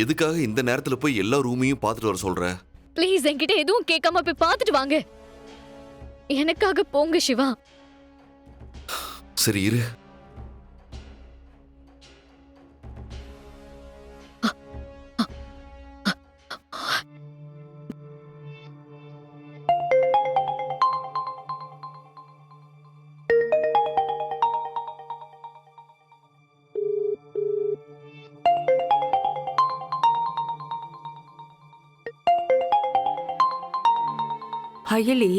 எதுக்காக இந்த நேரத்துல போய் எல்லா ரூமையும் பார்த்துட்டு வர சொல்ற? ப்ளீஸ் என்கிட்ட எதுவும் கேட்காம போய் பார்த்துட்டு வாங்க. எனக்காக போங்க சிவா. சரி இரு. அயலி,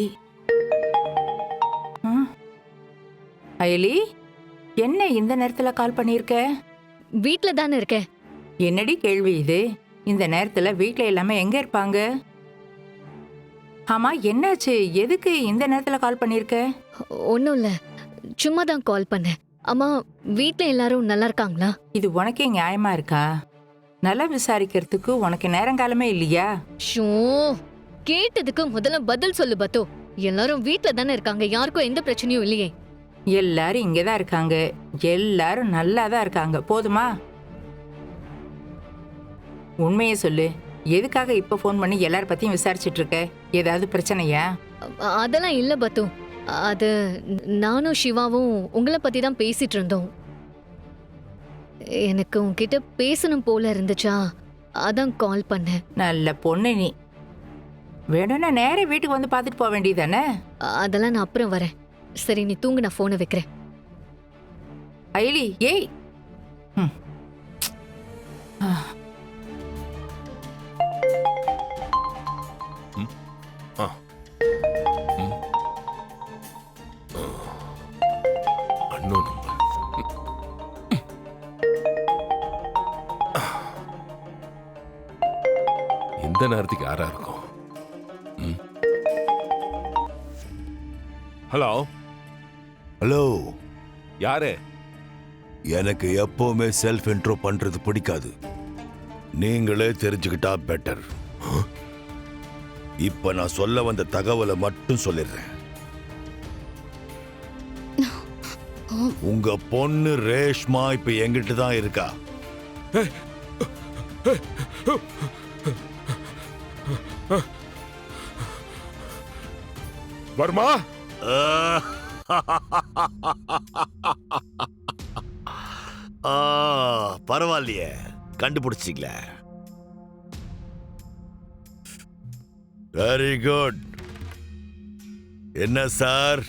அயலி, என்ன இந்த நேரத்துல கால் பண்ணிருக்க? வீட்ல தானே இருக்கேன். என்னடி கேள்வி இது? இந்த நேரத்துல வீட்ல எல்லாமே எங்க இருப்பாங்க? ஆமா, என்னாச்சு? எதுக்கு இந்த நேரத்துல கால் பண்ணிருக்க? ஒன்னும் இல்ல, சும்மா தான் கால் பண்ணேன். அம்மா, வீட்ல எல்லாரும் நல்லா இருக்காங்களா? இது உனக்கே நியாயமா இருக்கா? நல்லா விசாரிக்கிறதுக்கு உனக்கு நேரங்காலமே இல்லையா? ஷோ, கேட்டதுக்கு முதல்ல பதில் சொல்லு பத்து. எல்லாரும் வீட்ல தானே இருக்காங்க, யாருக்கும் எந்த பிரச்சனையும் இல்லையே. எல்லாரும் இங்கதான் இருக்காங்க, எல்லாரும் நல்லா தான் இருக்காங்க. போதுமா? உண்மையை சொல்லு, எதுக்காக இப்ப போன் பண்ணி எல்லார பத்தியும் விசாரிச்சிட்டு இருக்க? ஏதாவது பிரச்சனையா? அதெல்லாம் இல்ல பத்து. அது நானும் சிவாவும் உங்களை பத்தி தான் பேசிட்டு இருந்தோம். எனக்கு உன்கிட்ட பேசணும் போல இருந்துச்சா, அதான் கால் பண்ணேன். நல்ல பொண்ணு நீ. வேணும்னா நேரே வீட்டுக்கு வந்து பார்த்துட்டு போக வேண்டியதானே? அதெல்லாம் நான் அப்புறம் வரேன். சரி, நீ தூங்கு, நான் போனை வைக்கிறேன். அயலி, ஏய். இந்த நேரத்துக்கு யாரா இருக்கும்? ஹலோ ஹலோ, யாரு? எனக்கு எப்பவுமே செல்ஃப் இன்ட்ரோ பண்றது பிடிக்காது. நீங்களே தெரிஞ்சுக்கிட்டா பெட்டர். இப்ப நான் சொல்ல வந்த தகவலை மட்டும் சொல்லிடுறேன். உங்க பொண்ணு ரேஷ்மா இப்ப எங்கிட்ட தான் இருக்கா. வர்மா, பரவாயில்லையே, கண்டுபிடிச்சிங்கள. Very good. என்ன சார்,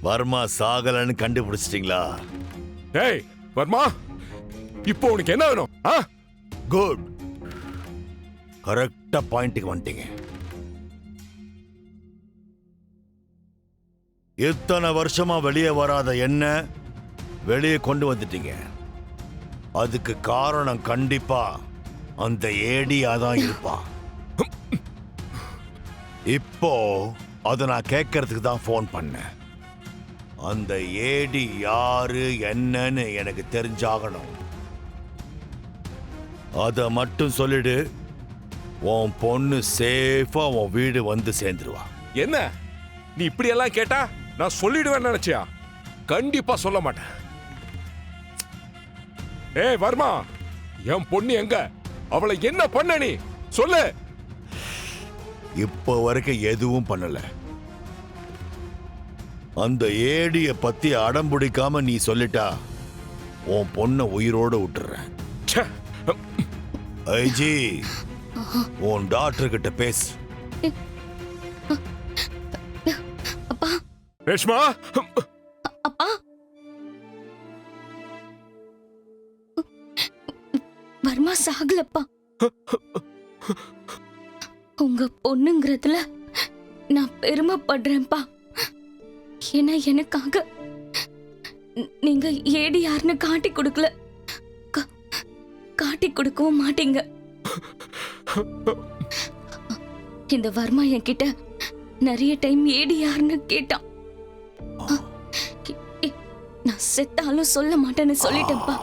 வர்மா சாகலன்னு கண்டுபிடிச்சிட்டீங்களா? ஏய் வர்மா, இப்போ உனக்கு என்ன வேணும்? குட், கரெக்டா பாயிண்ட்டுக்கு வந்துட்டீங்க. இத்தனை வருஷமா வெளியே வராத என்ன வெளியே கொண்டு வந்துட்டீங்க. அதுக்கு காரணம் கண்டிப்பா அந்த ஏடியா தான் இருப்பா. இப்போ அதை நான் கேட்கறதுக்கு தான் போன் பண்ணேன். அந்த ஏடி யாரு என்னன்னு எனக்கு தெரிஞ்சாகணும். அத மட்டும் சொல்லிடு, உன் பொண்ணு சேஃபா உன் வீடு வந்து சேர்ந்துருவா. என்ன நீ இப்படி எல்லாம் கேட்டா நான் சொல்லிடுவேன் நினைச்சியா? கண்டிப்பா சொல்ல மாட்டேன். ஏய் வர்மா, என் பொண்ணு எங்க? அவளை என்ன பண்ண நீ சொல்லு. இப்போ வரைக்கும் எதுவும் பண்ணல. அந்த ஏடிய பத்தி அடம் பிடிக்காம நீ சொல்லிட்டா உன் பொண்ண உயிரோட விட்டுறேன். ஐஜி, உன் டாக்டர் கிட்ட பேசு. ரேஷ்மா, அப்பா, வர்மா சாகலப்பா. உங்க பொண்ணுங்கிறதுல நான் பெருமைப்படுறேன்ப்பா. ஏன்னா எனக்காக நீங்க ஏடி யாருன்னு காட்டி கொடுக்கல, காட்டி கொடுக்கவும் மாட்டீங்க. இந்த வர்மா என்கிட்ட நிறைய டைம் ஏடி யாருன்னு கேட்டான். நான் செத்தாலும் சொல்ல மாட்டேன்னு சொல்லிட்டேன்ப்பா.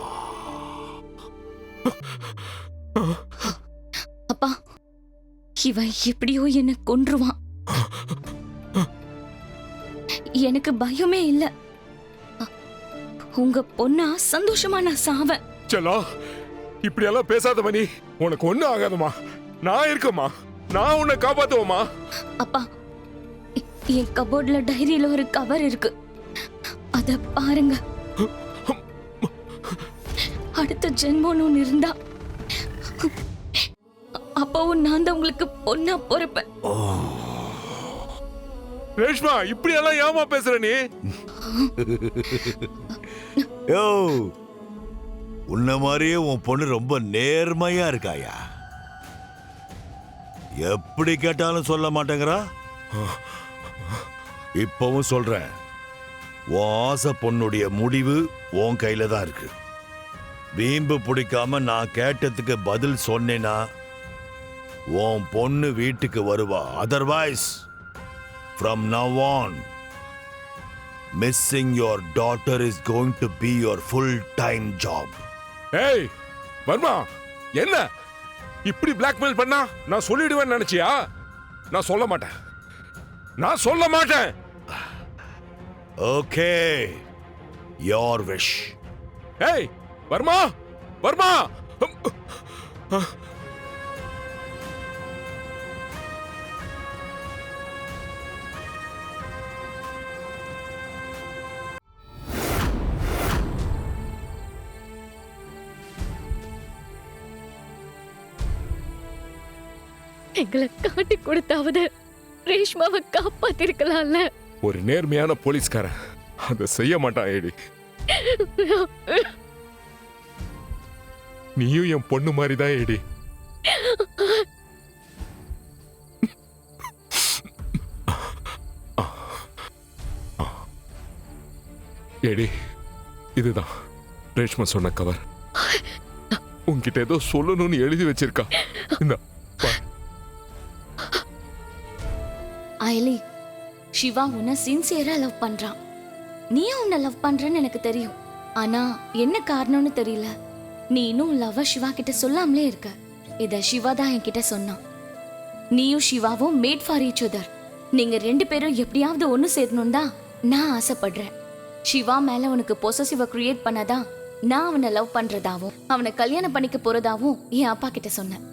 அப்பா, இவன் எப்படியோ என்ன கொன்றுவான். எனக்கு பயமே இல்ல. உங்க பொண்ணா சந்தோஷமா நான் சாவேன். செல்லா, இப்படி எல்லாம் பேசாத மணி. உனக்கு ஒண்ணும் ஆகாதம்மா. நான் இருக்கேம்மா. நான் உன்னை காப்பாத்துவேம்மா. அப்பா, என் கபோர்ட்ல டைரியில ஒரு கவர் இருக்கு, அத பாருங்க. அடுத்த ஜென்மம்னு ஒண்ணு இருந்தா அப்பாவும் நான் தான் உங்களுக்கு பொண்ணா பொறுப்பேன். ரேஷ்மா, இப்படி எல்லாம் ஏமா பேசுற நீ? யோ, உன்ன மாதிரியே உன் பொண்ணு ரொம்ப நேர்மையா இருக்காயா. எப்படி கேட்டாலும் சொல்ல மாட்டேங்கிறா. இப்பவும் சொல்றேன், உன் ஆசை பொண்ணுடைய முடிவு உன் கையில தான் இருக்கு. வீம்பு பிடிக்காம நான் கேட்டதுக்கு பதில் சொன்னேன்னா உன் பொண்ணு வீட்டுக்கு வருவா. Otherwise from now on missing your daughter is going to be your full-time job. ஏய் வர்மா, என்ன இப்படி பிளாக்மெயில் பண்ணா நான் சொல்லிடுவேன்னு நினைச்சியா? நான் சொல்ல மாட்டேன். நான் சொல்ல மாட்டேன். Okay, your wish. ஏய் வர்மா, வர்மா. எங்களை காட்டி கொடுத்தாவது ரேஷ்மாவை காப்பாத்திருக்கலாம்ல. ஒரு நேர்மையான போலீஸ்காரன் அதை செய்ய மாட்டான் ஏடி. நீயும் என் பொண்ணு மாதிரி தான் ஏடி. ஏடி, இதுதான் ரேஷ்மா சொன்ன கவர். உன்கிட்ட ஏதோ சொல்லணும்னு எழுதி வச்சிருக்கா. இந்த அயலி, சிவா உன்னை சின்சியரா லவ் பண்றான். நீயும் உன்னை லவ் பண்றன்னு எனக்கு தெரியும். ஆனா என்ன காரணம்னு தெரியல. நீ இன்னும் லவ் சிவா கிட்ட சொல்லாமலே இருக்க. இத சிவா தான் என்கிட்ட சொன்னான். நீயும் சிவாவும் மேட் ஃபார் ஈச் அதர். நீங்க ரெண்டு பேரும் எப்படியாவது ஒன்னு சேரணும் தான் நான் ஆசைப்படுறேன். சிவா மேல உனக்கு பொசசிவ கிரியேட் பண்ணாதான் நான் அவனை லவ் பண்றதாவும் அவனை கல்யாணம் பண்ணிக்க போறதாவும் என் அப்பா கிட்ட சொன்னேன்.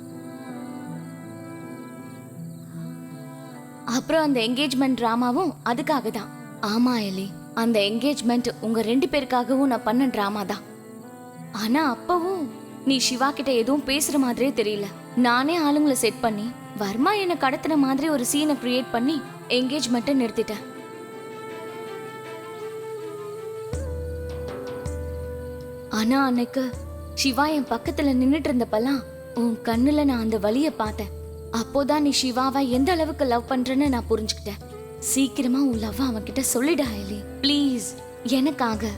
அப்புறம் அந்த என்கேஜ்மெண்ட் டிராமாவும் அதுக்காக தான். ஆமா எலி, அந்த என்கேஜ்மெண்ட் உங்க ரெண்டு பேருக்காகவும் நான் பண்ண டிராமா தான். ஆனா அப்பவும் நீ சிவா கிட்ட எதுவும் பேசுற மாதிரியே தெரியல. நானே ஆளுங்களை செட் பண்ணி வர்மா என்ன கடத்தின மாதிரி ஒரு சீனை கிரியேட் பண்ணி என்கேஜ்மெண்ட்டை நிறுத்திட்டேன். ஆனா அன்னைக்கு சிவா என் பக்கத்துல நின்னுட்டு இருந்தப்பெல்லாம் உன் கண்ணுல நான் அந்த வலிய பார்த்தேன். அப்போதான் நீ சிவாவை எந்த அளவுக்கு லவ் பண்றேன்னு நான் புரிஞ்சுக்கிட்டேன். சீக்கிரமா உன் லவ் அவன் கிட்ட சொல்லிடா எலி, ப்ளீஸ். எனக்காக